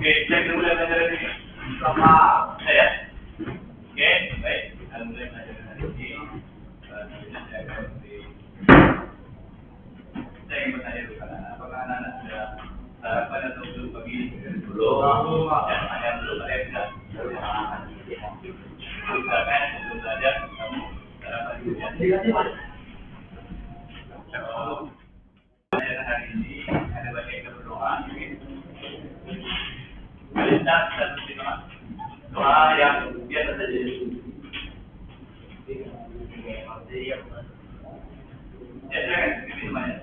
Oke, kita mulai belajar hari ini. Sama saya. Oke, baik. Kita mulai belajar hari ini. Saya ingin bertanya dulu, apakah anak-anak sudah sarapan atau belum pagi belum? Dan ada belum ada yang sudah silakan sebelum belajar kamu sarapan dulu ya. Belajar hari ini ada banyak yang berdoa. Kita bisa doa yang biasa saja. Ya, silakan. Ini semuanya.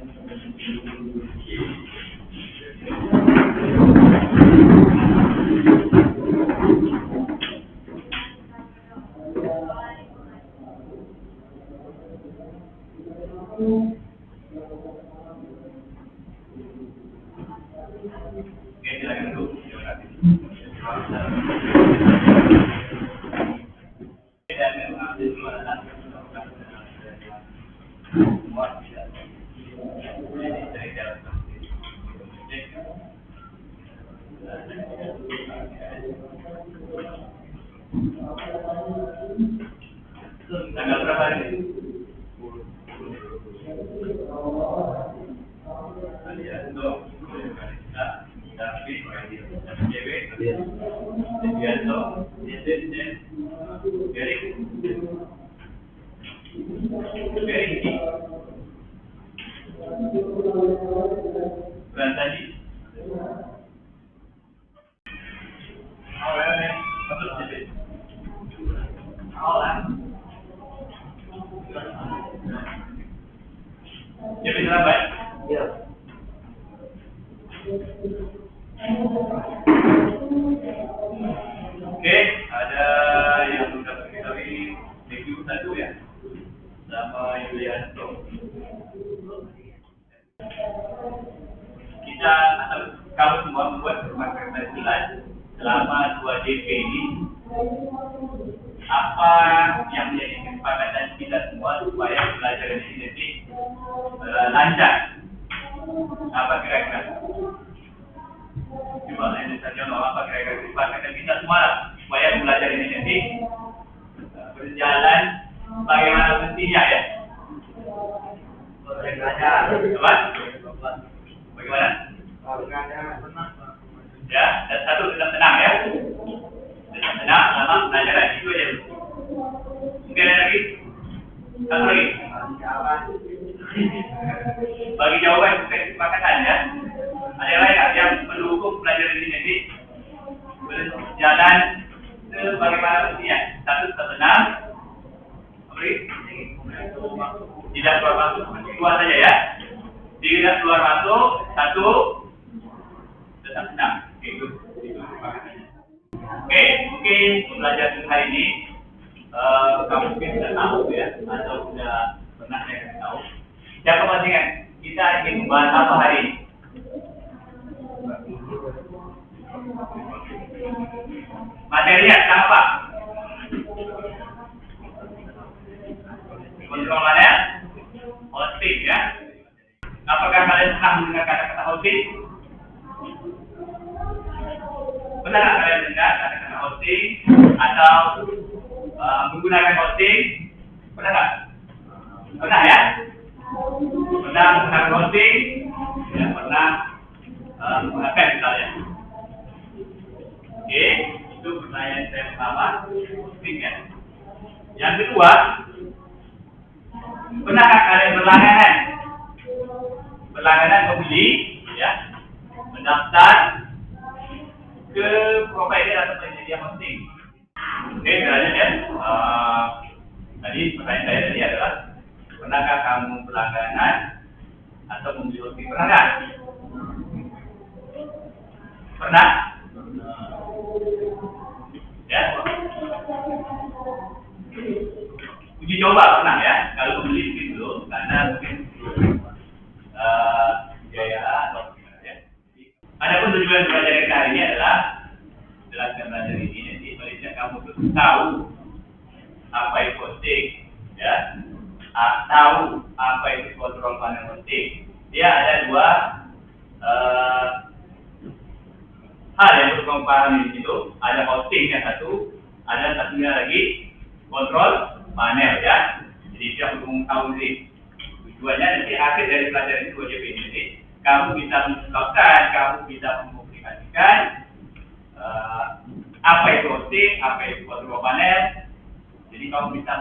Oke, silakan dulu. Tanggal berapa hari ini? Alianto, David, Edianto, Beriki, Brantadi, Jadi lambat. Ya. Oke, ada yang sudah mengetahui review satu ya, sama Yulianto. Kita atau kamu semua membuat rumah kerja bulan selama 2 DP ini. Apa yang menjadi kesepakatan kita semua supaya belajar ini lancar? Apa kira-kira? Coba ini saja apa kira-kira kesepakatan kita semua supaya belajar ini berjalan bagaimana mestinya ya? Coba? Bagaimana? Ya, dan satu tetap tenang ya. Tetap tenang, lama belajar itu aja. Mungkin ada lagi? Satu lagi? Bagi jawaban kesepakatan ya. Ada yang lain yang mendukung pelajaran ini nanti berjalan sebagaimana mestinya. Satu tetap tenang. Tidak keluar masuk. Dua saja ya. Tidak keluar masuk. Satu tetap tenang. Oke, mungkin pembelajaran hari ini kamu mungkin sudah tahu ya, atau sudah pernah saya tahu. Yang kepentingan kita ingin membahas apa hari ini? Materinya tentang apa? Kontrol mana? Hosting ya. Apakah kalian pernah mendengar kata-kata hosting? Pernah kalian dengar kata-kata hosting atau menggunakan hosting? Pernah nggak? Pernah ya? Pernah menggunakan hosting? Ya, pernah menggunakan misalnya. Oke, itu pertanyaan saya pertama, hosting ya. Yang kedua, pernahkah kalian berlangganan membeli, ya, mendaftar ke provider atau penyedia hosting? Oke, berlanjut ya. Tadi pertanyaan saya tadi adalah pernahkah kamu berlangganan atau membeli hosting? Pernah nggak? Pernah? Ya. Uji coba pernah ya. Kalau membeli gitu, karena mungkin biaya atau gimana ya. Adapun tujuan belajar kita hari ini adalah jelaskan belajar ini nanti Malaysia kamu tuh tahu apa itu hosting ya, tahu apa itu kontrol panel hosting. Dia ada dua hal yang perlu kamu pahami di situ. Ada hosting yang satu, ada satunya lagi kontrol panel ya. Jadi dia perlu tahu sih. Tujuannya nanti akhir dari pelajaran itu wajib ini. Kamu bisa menentukan, kamu bisa mengkomunikasikan apa itu hosting, apa itu kontrol panel. Jadi kamu bisa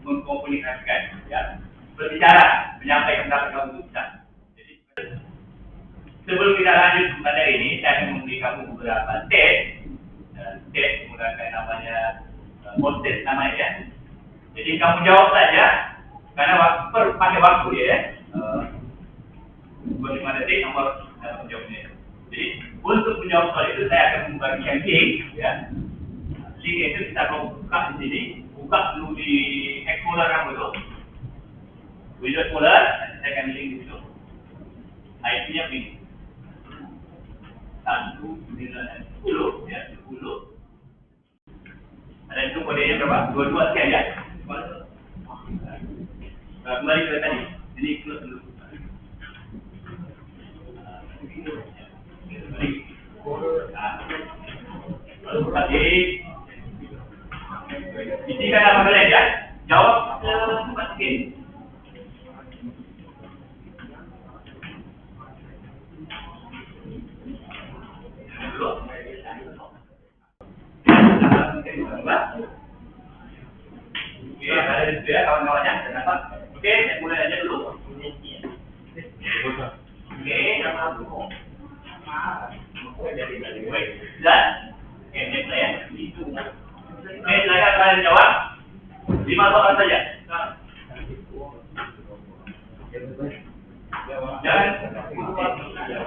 mengkomunikasikan, ya, berbicara, menyampaikan pendapat kamu itu bisa. Jadi sebelum kita lanjut ke materi ini, saya akan memberi kamu beberapa tes, tes menggunakan namanya mode test namanya ya. Jadi kamu jawab saja, karena pakai waktu ya. Bagaimana detik nomor menjawabnya. Jadi untuk menjawab soal itu saya akan membagikan link, ya. Link itu bisa kamu buka di sini. Buka dulu di Explorer kamu itu, Windows Explorer, nanti saya akan link di situ. IP-nya begini, 1.9.10 ya 10. Ada itu kodenya berapa? 22 sekian ya. Kembali ke tadi, ini close dulu. Lalu tadi bisikan apa kalian ya? Jawab secepat mungkin. Oke, ada di situ ya kawan-kawannya. Oke, saya mulai aja dulu. Oke, dan oke, ya. Oke, silakan kalian jawab 5 soal saja. Jangan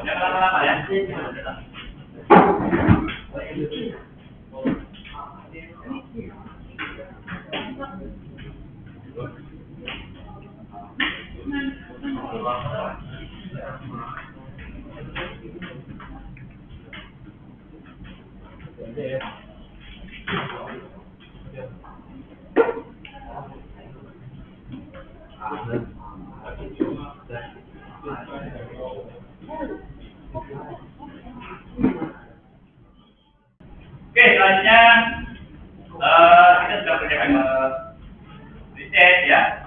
lama-lama ya. Oke, selanjutnya kita sudah kerjakan riset ya.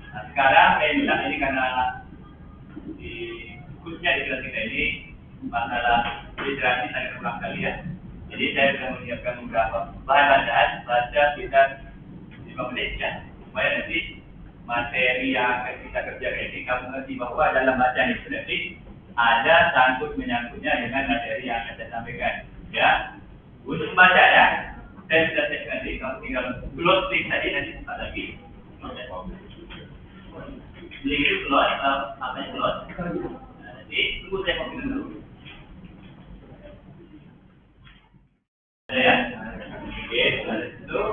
Nah, sekarang saya minta ini karena khususnya di kelas kita ini masalah literasi sangat kurang kali ya. Jadi saya sudah menyiapkan beberapa bahan bacaan, baca sekitar 5 menit ya, supaya nanti materi yang akan kita kerjakan ini kamu ngerti bahwa dalam bacaan itu nanti ada sangkut menyangkutnya dengan materi yang akan saya sampaikan ya. Untuk membacanya, saya sudah cek nanti, kamu tinggal close link tadi, nanti buka lagi. Link itu close, apanya close. Nanti tunggu saya konfirmasi dulu. Ada ya? Oke, setelah itu,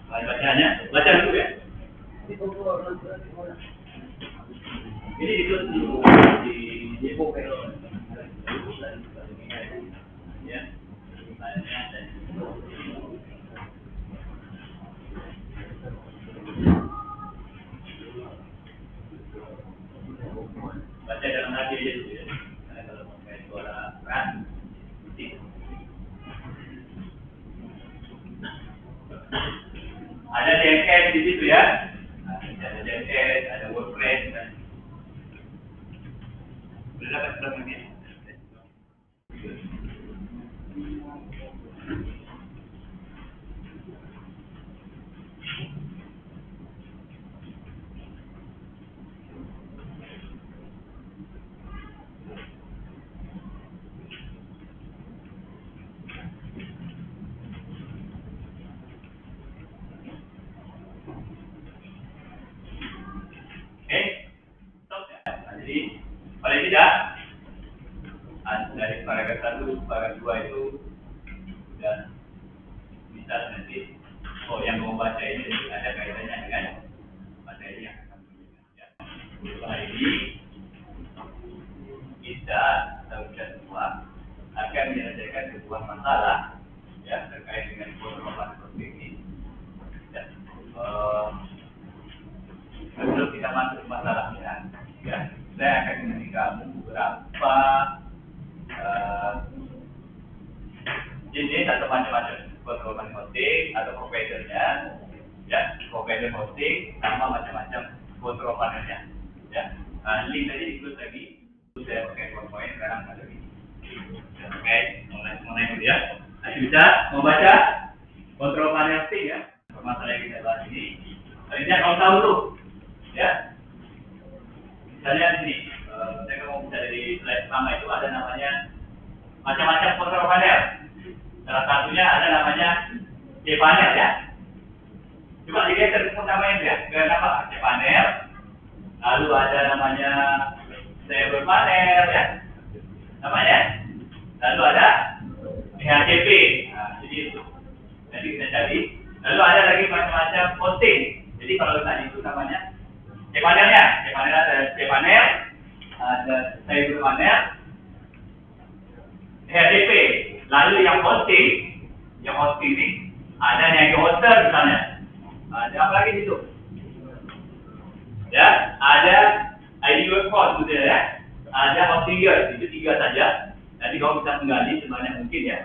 bacanya, baca dulu ya. Ini di close dulu, di buka ya. Baca dalam hati aja dulu ya. Karena kalau mau kayak suara keras, ada DNS di situ ya. Ada DNS, ada WordPress dan sudah dapat sebelumnya. Jadi paling tidak dari paragraf 1 paragraf 2 itu sudah bisa nanti yang mau baca ini ada kaitannya dengan materi yang akan diberikan. Untuk hari ini kita semua akan menyelesaikan sebuah masalah ya terkait dengan penerapan seperti ini. Sebelum kita masuk ke masalahnya, ya saya akan memberi kamu beberapa provider hosting sama macam-macam kontrol panelnya. Ya, link tadi ikut lagi. Saya pakai PowerPoint sekarang ada ini. Oke, mulai dulu ya. Masih bisa membaca kontrol panel hosting ya. Permasalahan yang kita bahas ini. Tadinya kau tahu tuh, ya. Misalnya di sini, saya mau bisa dari slide pertama itu ada namanya macam-macam kontrol panel. Salah satunya ada namanya cPanel ya. Coba dilihat pertamanya ya, dengan apa? cPanel. Lalu ada namanya server panel ya, namanya. Lalu ada DHCP. Nah, jadi itu. Jadi kita cari. Lalu ada lagi macam-macam hosting. Jadi kalau tadi itu namanya cPanelnya, cPanel ada cPanel, ada server panel, DHCP. Lalu yang hosting ini ada yang hoster misalnya. Ada apa lagi di situ? Ya, ada ID web host gitu ya. Ada hosting gear, itu 3 saja. Nanti kamu bisa menggali sebanyak mungkin ya.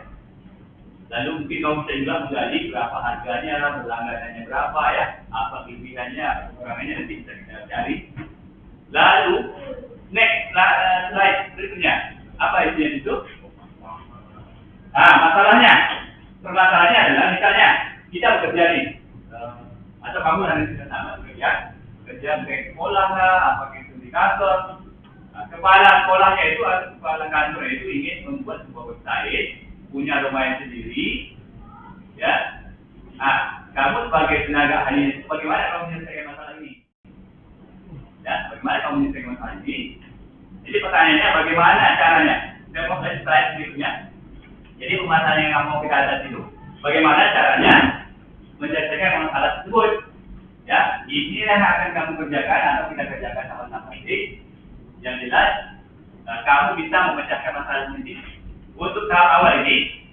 Lalu mungkin kamu bisa juga menggali berapa harganya, berlangganannya berapa ya, apa kelebihannya, kekurangannya nanti bisa kita cari. Lalu next slide berikutnya, apa isinya itu? Masalahnya, permasalahannya adalah misalnya kita bekerja nih, atau kamu nanti sama bekerja di sekolah lah, apa gitu di kantor. Kepala sekolahnya itu atau kepala kantor itu ingin membuat sebuah website, punya domain sendiri, ya. Kamu sebagai tenaga ahli, bagaimana kamu menyelesaikan masalah ini? Ya, bagaimana kamu menyelesaikan masalah ini? Jadi pertanyaannya bagaimana caranya? Saya mau slide berikutnya. Jadi permasalahan yang mau kita atas itu, bagaimana caranya menyelesaikan masalah tersebut? Ya, ini yang akan kamu kerjakan atau kita kerjakan sama-sama ini. Yang jelas, kamu bisa memecahkan masalah ini. Untuk tahap awal ini,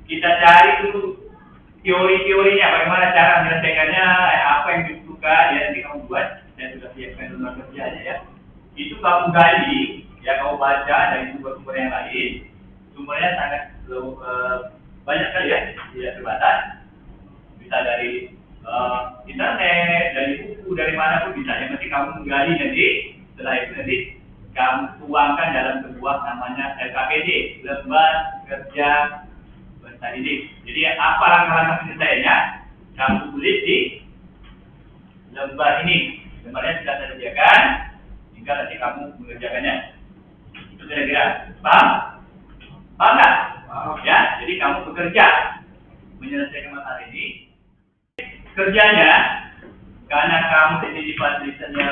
kita cari dulu teori-teorinya, bagaimana cara menyelesaikannya, apa yang dibutuhkan, ya nanti kamu buat. Saya sudah siapkan dulu kerjanya ya. Itu kamu gali, ya kamu baca dari sumber-sumber yang lain. Sumbernya sangat banyak sekali ya, tidak terbatas. Bisa dari internet, dari buku, dari mana pun bisa. Yang penting kamu menggali nanti, setelah itu nanti kamu tuangkan dalam sebuah namanya LKPD, lembar kerja bahasa ini. Jadi apa langkah-langkah penyelesaiannya? Kamu tulis di lembar ini. Lembarnya sudah saya sediakan, tinggal nanti kamu mengerjakannya. Itu kira-kira paham? Paham nggak? Ya, jadi kamu bekerja menyelesaikan masalah ini. Kerjanya, karena kamu ini di fasilitasnya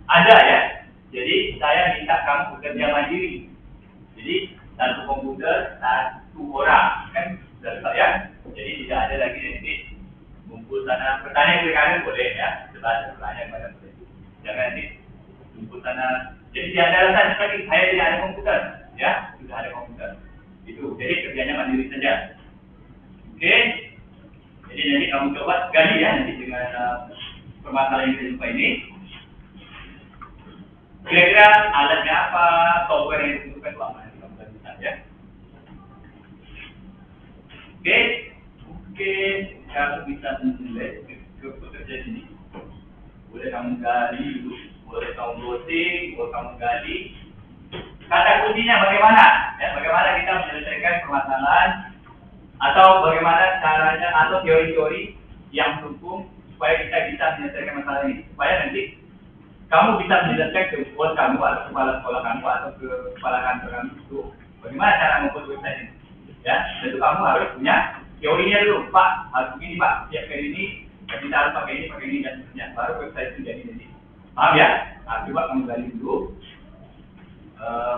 ada ya, jadi saya minta kamu bekerja mandiri. Jadi satu komputer, satu orang, kan sudah ya. Jadi tidak ada lagi nanti kumpul sana. Bertanya ke kalian boleh ya, setelah bertanya kepada boleh. Jangan nanti kumpul sana. Jadi tidak ada alasan lagi, saya tidak ada komputer, ya sudah ada komputer. Itu, jadi kerjanya mandiri saja. Oke. Jadi nanti kamu coba gali ya nanti dengan permasalahan yang kita jumpa ini. Kira-kira alatnya apa, software yang dibutuhkan itu apa nanti kamu gali saja. Oke, kamu bisa menilai ke pekerja sini. Boleh kamu gali dulu, boleh kamu browsing, boleh kamu gali. Kata kuncinya bagaimana? Ya, bagaimana kita menyelesaikan permasalahan atau bagaimana caranya atau teori-teori yang mendukung supaya kita bisa menyelesaikan masalah ini, supaya nanti kamu bisa menjelaskan ke bos kamu atau kepala sekolah kamu atau ke kepala kantor kamu itu bagaimana cara membuat website ini. Ya, tentu kamu harus punya teorinya dulu, Pak. Harus begini Pak, siap kayak ini, kita harus pakai ini dan seterusnya. Baru website itu jadi nanti. Paham ya? Coba kamu gali dulu.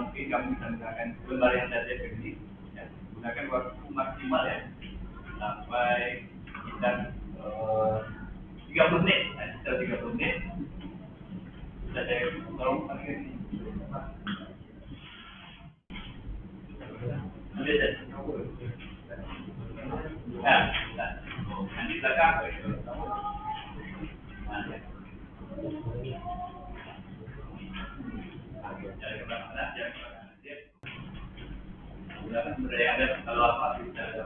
Mungkin kamu bisa menggunakan lembar yang saya siapkan ini. Gunakan waktu maksimal ya sampai sekitar 30 menit, sekitar 30 menit. Bisa saya tolong pakai ini. Ya, nanti belakang. Sebenarnya ada kalau apa bisa ada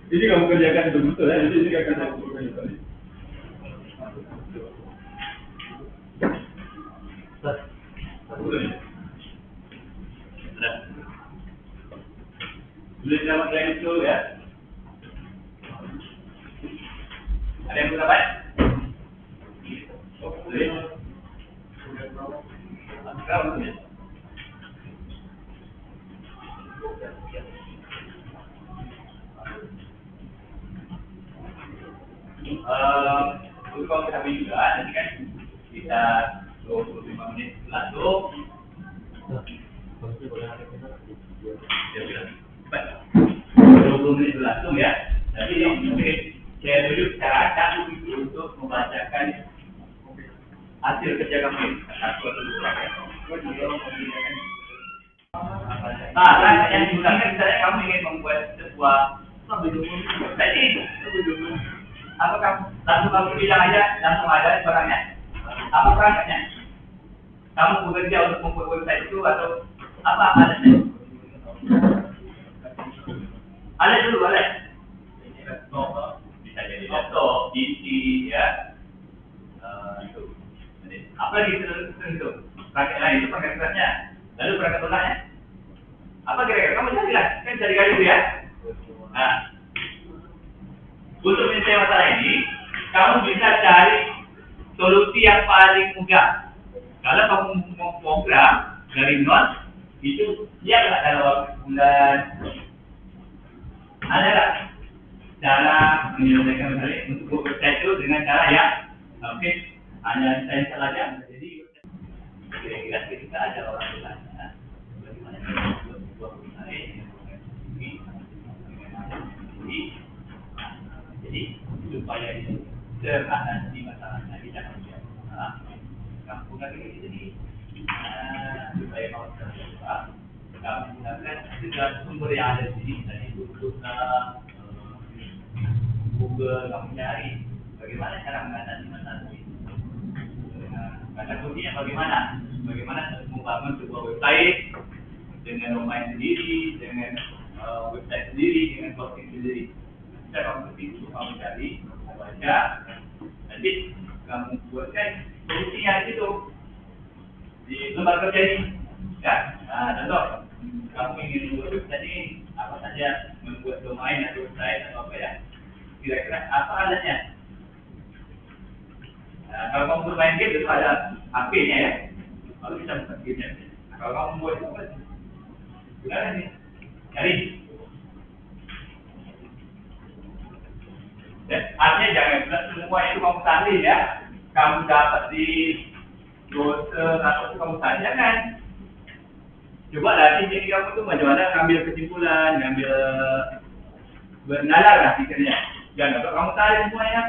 Ini kamu kerjakan betul ya, jadi ini akan saya lakukan itu. Boleh nama saya itu ya. Ada yang berapa? Boleh. Untuk kamu ketahui juga nanti kan kita 25 menit lalu cepat 20 menit langsung ya. Jadi yang mungkin saya dulu cara acak untuk membacakan hasil kerja kamu. Nah, yang digunakan misalnya kamu ingin membuat sebuah tadi apakah langsung kamu bilang aja langsung ada barangnya? Apa perangkatnya? Kamu bekerja untuk membuat website itu atau apa alatnya? Alat dulu alat. Bisa jadi laptop, PC ya. Itu. Apa lagi itu? Perangkat lain itu perangkat kerasnya. Lalu perangkat lunaknya. Apa kira-kira? Kamu cari lah, kan cari kali itu ya. Nah, untuk menyelesaikan masalah ini, kamu bisa cari solusi yang paling mudah. Kalau kamu mau program dari nol, itu dia nggak dalam waktu bulan. Ada nggak cara menyelesaikan masalah ini untuk website itu dengan cara yang oke, hanya saya saja jadi kira-kira kita ada orang bertanya bagaimana membuat sebuah website jadi supaya itu teratasi masalahnya tidak menjadi kamu gunakan ini jadi supaya kamu terjebak kamu gunakan segala sumber yang ada di sini tadi YouTube, Google, kamu cari bagaimana cara mengatasi masalah itu. Kata kuncinya bagaimana membangun sebuah website dengan domain sendiri, dengan website sendiri, dengan hosting sendiri. Bisa kamu itu kamu cari, baca, nanti kamu buatkan solusinya itu di lembar kerja ini, ya. Nah, contoh, kamu ingin membuat website ini, apa saja membuat domain atau website atau apa ya? Kira-kira apa alatnya? Nah, kalau kamu bermain game itu ada HP-nya ya, lalu bisa buka game-nya. Nah, kalau kamu membuat itu apa? Gunakan nih, cari. Dan artinya jangan semua itu kamu tahlil ya. Kamu dapat di browser atau kamu tanya jangan. Coba latih jadi kamu tuh bagaimana ngambil kesimpulan, ngambil bernalar lah pikirnya. Jangan kalau kamu tarik semuanya.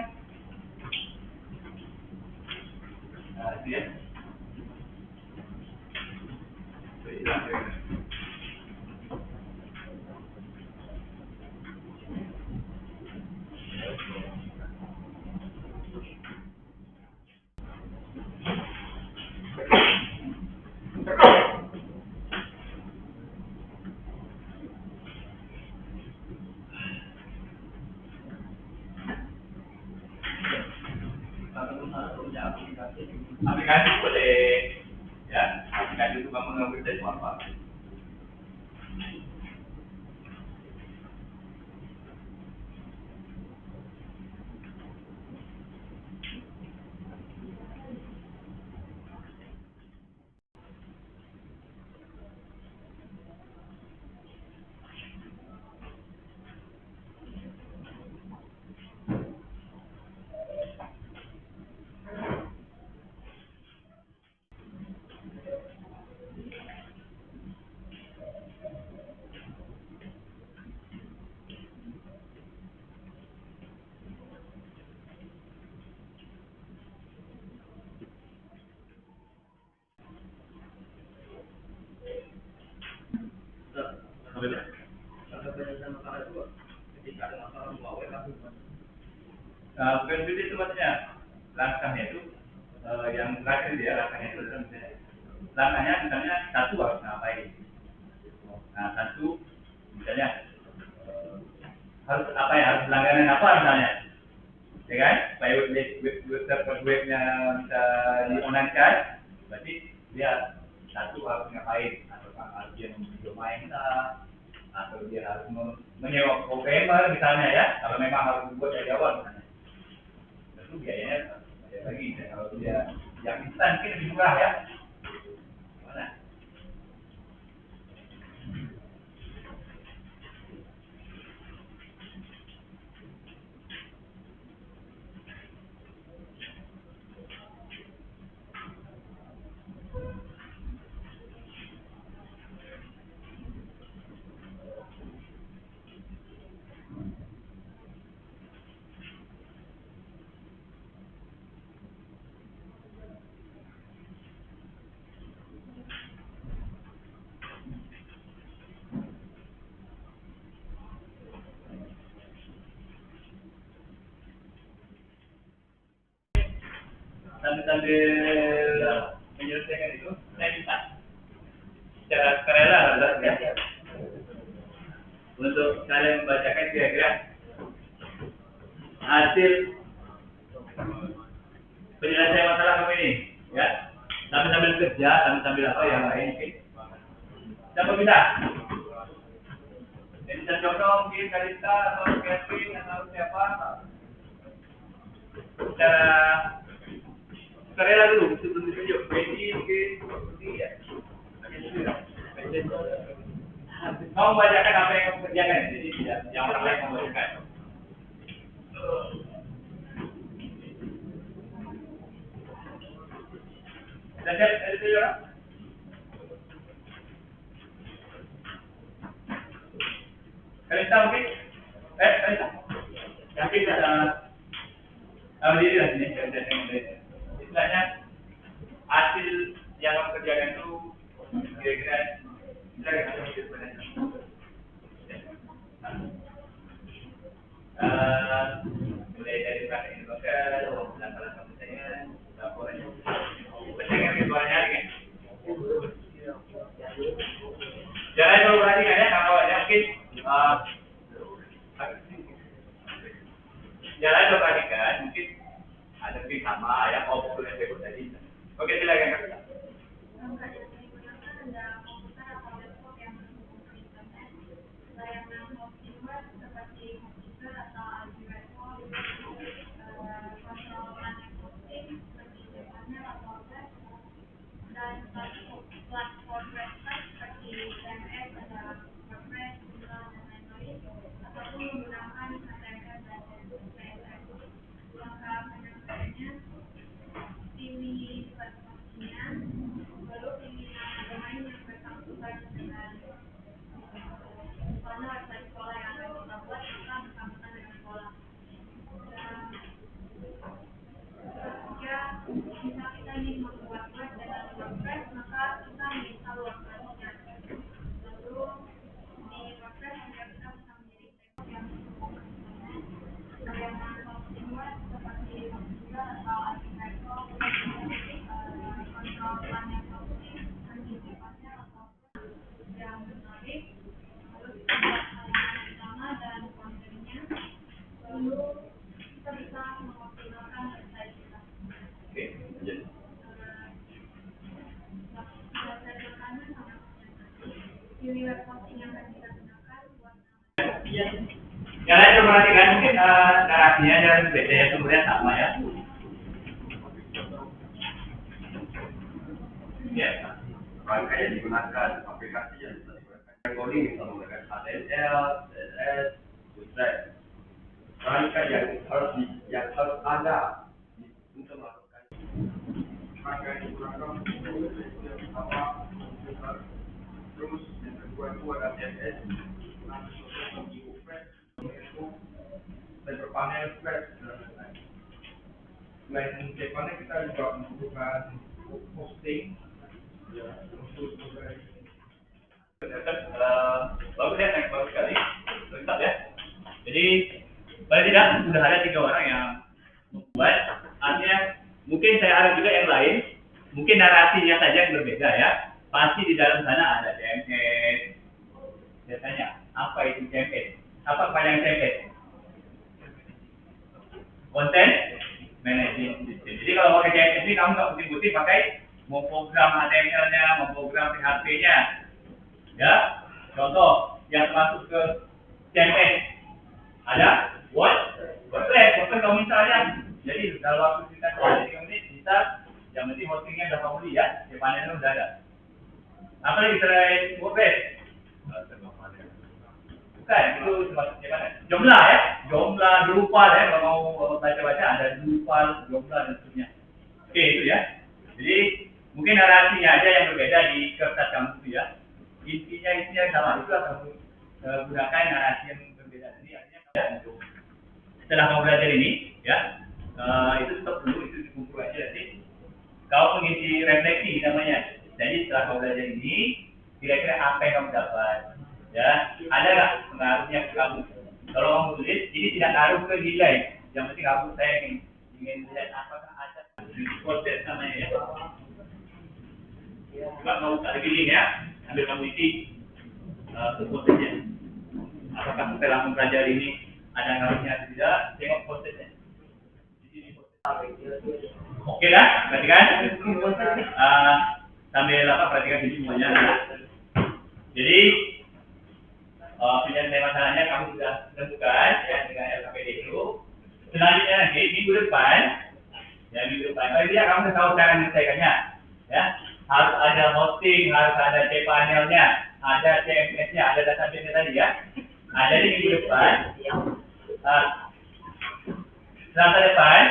Nah, itu ya. Aplikasi boleh, ya. Aplikasi itu kamu ngambil dari apa? Bukan itu maksudnya langkahnya itu yang terakhir dia langkahnya itu adalah misalnya langkahnya misalnya satu harus ngapain. Nah satu misalnya harus apa ya, harus langganan apa misalnya, ya kan? Supaya webnya bisa diamankan, berarti dia satu harus ngapain, atau harus dia membeli domain atau dia harus menyewa programmer misalnya ya, kalau memang harus dibuat dari awal misalnya. Tentu biayanya ada lagi, ya. Kalau dia yang instan mungkin lebih murah ya. Mana? Sambil menyelesaikan itu, saya minta secara sukarela ya, untuk kalian membacakan kira-kira hasil penyelesaian masalah kamu ini, ya. Sambil kerja, sambil apa yang lain, mungkin. Siapa bisa? Yang bisa contoh mungkin Kalista atau Kevin atau siapa? Secara sukarela dulu, sebelum ditunjuk. Pedi mungkin, ya. Mau membacakan apa yang kamu kerjakan, jadi yang orang lain membacakan. Dan ada tujuh orang. Kalista mungkin? Kalista? Yakin bisa? Tahu diri lah sini. Istilahnya hasil yang kamu kerjakan itu kira-kira mulai dari praktek indikator, langkah-langkah pencarian, laporan, pencegahan keluarnya, kan? Jangan terlalu perhatikan ya, kalau ada mungkin jangan terlalu perhatikan, mungkin ada mungkin sama ya, betul yang saya sebut tadi. Oke, silakan Kak. Yang lain perhatikan mungkin narasinya dan beda ya, sumbernya sama ya. Ya, rangkaian digunakan aplikasi yang bisa digunakan recording bisa menggunakan HTML, CSS, Bootstrap. Rangkaian yang harus ada untuk melakukan rangkaian digunakan pertama terus yang kedua itu ada CSS, dan berpanel flash. Selain depannya kita juga membutuhkan hosting ya untuk bagus ya, bagus sekali, lengkap ya. Jadi paling tidak sudah ada 3 orang yang membuat, artinya mungkin saya ada juga yang lain, mungkin narasinya saja yang berbeda ya. Pasti di dalam sana ada CMS. Biasanya apa itu CMS? Apa kepanjangan CMS? Content Management System. Jadi kalau pakai CMS ini kamu nggak putih-putih pakai mau program HTML-nya, mau program PHP-nya. Ya, contoh yang masuk ke CMS ada WordPress kamu misalnya. Jadi dalam waktu kita 3 menit bisa, yang penting hostingnya udah kamu lihat, ya panelnya udah ada. Apa lagi selain WordPress? Bukan, itu maksudnya mana? Joomla ya, Joomla, Drupal ya, kalau mau baca-baca ada Drupal, Joomla dan seterusnya. Oke, itu ya. Jadi mungkin narasinya aja yang berbeda di kertas kamu itu ya. Intinya sama, itu kamu gunakan narasi yang berbeda. Jadi artinya setelah kamu belajar ini, ya, itu stop dulu, itu dikumpul aja nanti. Kau mengisi refleksi namanya. Jadi setelah kamu belajar ini, kira-kira apa yang kamu dapat? Ya, ada nggak pengaruhnya ke kamu? Kalau kamu tulis, ini tidak ngaruh ke nilai. Yang penting kamu saya ingin lihat apakah ada proses namanya ya. Coba kamu ada pilih ya, ambil kamu isi prosesnya. Apakah setelah mempelajari ini ada ngaruhnya atau tidak? Tengok prosesnya. Oke lah, perhatikan. Sambil perhatikan ini semuanya. Jadi penyelesaian masalahnya kamu sudah tentukan ya dengan LKPD itu. Selanjutnya nanti minggu depan, kalau dia kamu tahu cara menyelesaikannya, ya harus ada hosting, harus ada cPanel-nya, ada CMS-nya, ada database-nya tadi ya. Nah, jadi minggu depan, Selasa depan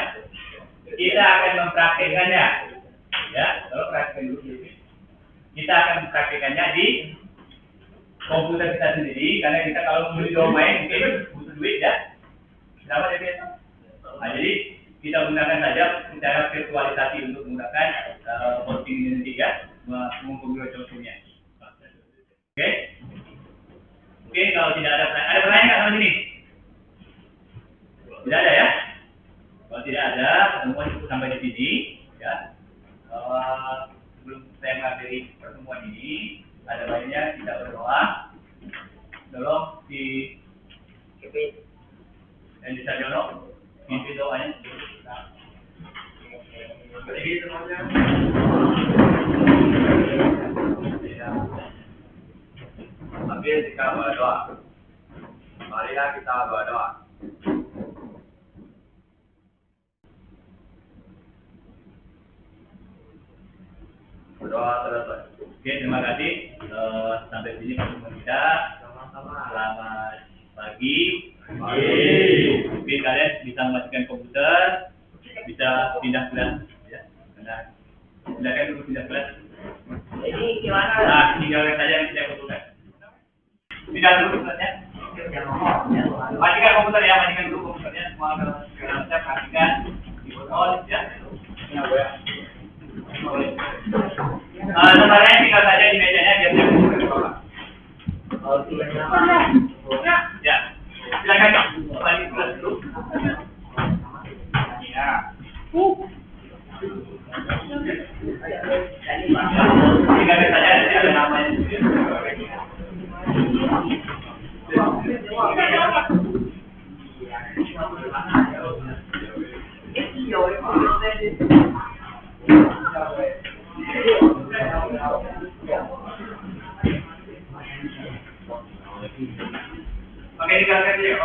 kita akan mempraktikkannya, ya. Kalau praktek dulu, kita akan mempraktikkannya di komputer kita sendiri, karena kita kalau membeli domain mungkin butuh duit ya. Berapa ya biasa? Nah, jadi kita gunakan saja secara virtualisasi untuk menggunakan hosting ini nanti ya, mengonfigurasi contohnya. Oke? Oke, kalau tidak ada pertanyaan nggak sama sini? Tidak ada ya? Kalau tidak ada, pertemuan cukup sampai di sini ya. Sebelum saya mengakhiri pertemuan ini, ada baiknya kita berdoa. Tolong di dan bisa dorong mimpi doanya. Jadi semuanya. Ambil kita berdoa. Marilah kita berdoa. Berdoa selesai. Oke, terima kasih. Sampai sini pertemuan kita. Selamat pagi. Mungkin kalian bisa mematikan komputer, bisa pindah kelas, ya. Silakan dulu pindah kelas. Jadi gimana? Nah, tinggalkan saja yang saya butuhkan. Pindah dulu kelasnya. Matikan komputer ya, matikan dulu komputernya. Semua segala macam matikan. Dibuat ya. Lembarnya tinggal saja di mejanya biar saya buka ke bawah. Ya, silakan Kak. Balik kelas dulu. Ya. Tinggal saja nanti ada namanya. Oke, tinggalkan saja.